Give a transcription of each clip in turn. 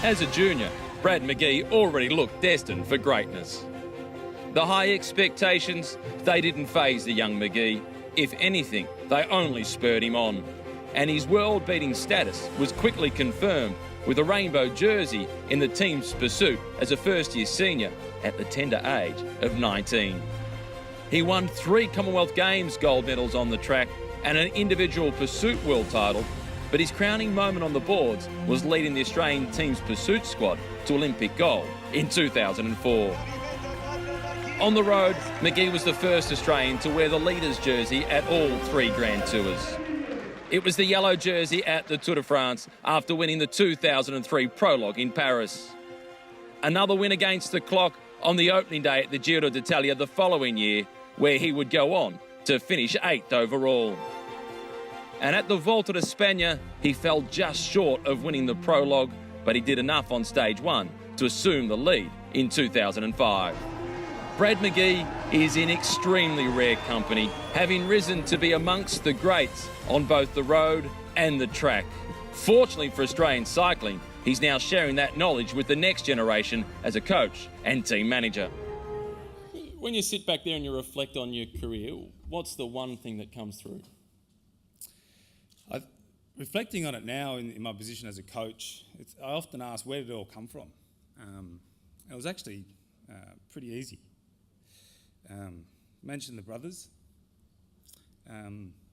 As a junior, Brad McGee already looked destined for greatness. The high expectations, they didn't faze the young McGee. If anything, they only spurred him on. And his world-beating status was quickly confirmed with a rainbow jersey in the team's pursuit as a first-year senior at the tender age of 19. He won 3 Commonwealth Games gold medals on the track and an individual pursuit world title, but his crowning moment on the boards was leading the Australian team's pursuit squad to Olympic gold in 2004. On the road, McGee was the first Australian to wear the leader's jersey at all 3 Grand Tours. It was the yellow jersey at the Tour de France after winning the 2003 prologue in Paris. Another win against the clock on the opening day at the Giro d'Italia the following year, where he would go on to finish 8th overall. And at the Volta de España, he fell just short of winning the prologue, but he did enough on stage 1 to assume the lead in 2005. Brad McGee is in extremely rare company, having risen to be amongst the greats on both the road and the track. Fortunately for Australian cycling, he's now sharing that knowledge with the next generation as a coach and team manager. When you sit back there and you reflect on your career, what's the one thing that comes through? Reflecting on it now in my position as a coach, I often ask, where did it all come from? It was actually pretty easy. Mentioned the brothers.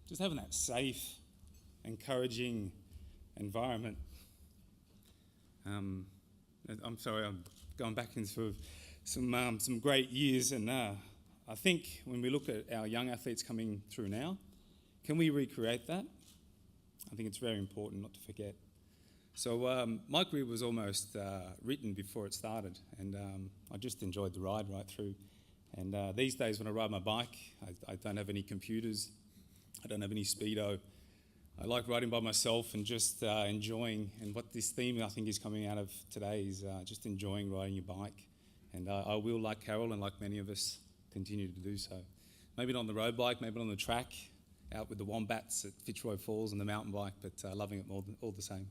Just having that safe, encouraging environment. I'm sorry, I'm going back into some great years, and I think when we look at our young athletes coming through now, can we recreate that? I think it's very important not to forget. So my career was almost written before it started, and I just enjoyed the ride right through. And these days when I ride my bike, I don't have any computers, I don't have any speedo. I like riding by myself and just enjoying, and what this theme I think is coming out of today is just enjoying riding your bike. And I will, like Carol and like many of us, continue to do so. Maybe not on the road bike, maybe on the track, out with the wombats at Fitzroy Falls on the mountain bike, but loving it all the same.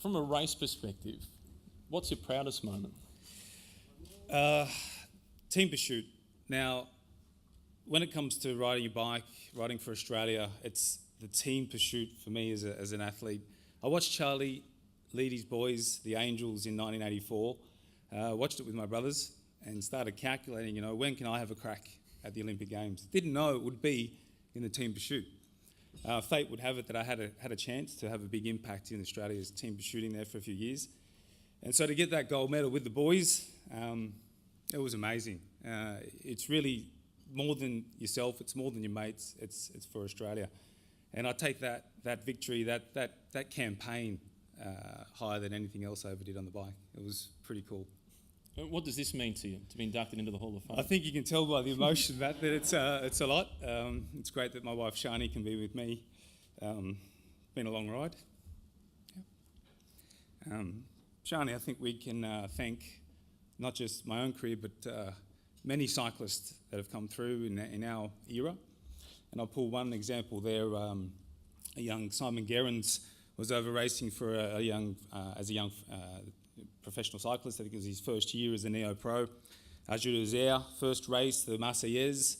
From a race perspective, what's your proudest moment? Team pursuit. Now, when it comes to riding your bike, riding for Australia, it's the team pursuit for me as an athlete. I watched Charlie lead his boys, the Angels, in 1984. Watched it with my brothers and started calculating, when can I have a crack at the Olympic Games? Didn't know it would be in the team pursuit. Fate would have it that I had a chance to have a big impact in Australia's team pursuing there for a few years. And so to get that gold medal with the boys, it was amazing. It's really more than yourself, it's more than your mates, it's for Australia. And I take that victory, that campaign higher than anything else I ever did on the bike. It was pretty cool. What does this mean to you, to be inducted into the Hall of Fame? I think you can tell by the emotion, Matt, that it's a lot. It's great that my wife Shani can be with me. Been a long ride. Yeah. Shani, I think we can thank not just my own career, but many cyclists that have come through in our era. And I'll pull one example there. A young Simon Gerrans was over racing for as a young professional cyclist. I think it was his first year as a neo-pro. Jules Air, first race, the Marseillaise.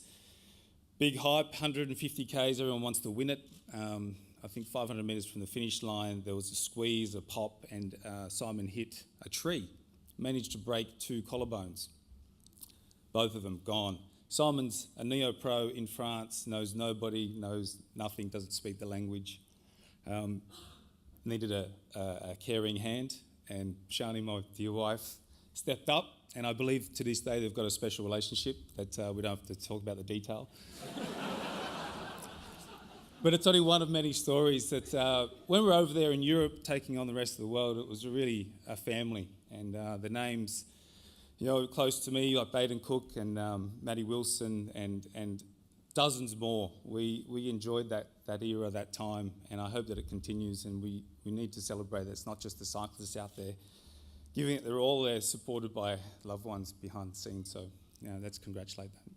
Big hype, 150 Ks, everyone wants to win it. I think 500 metres from the finish line, there was a squeeze, a pop, and Simon hit a tree. Managed to break 2 collarbones. Both of them gone. Simon's a neo-pro in France, knows nobody, knows nothing, doesn't speak the language. Needed a caring hand, and Shani, my dear wife, stepped up, and I believe to this day they've got a special relationship that we don't have to talk about the detail. But it's only one of many stories that when we were over there in Europe taking on the rest of the world, it was really a family. And the names, close to me, like Baden Cook and Matty Wilson and dozens more. We enjoyed that era, that time, and I hope that it continues, and we need to celebrate that it's not just the cyclists out there giving it their all. They're supported by loved ones behind the scenes, so let's congratulate that.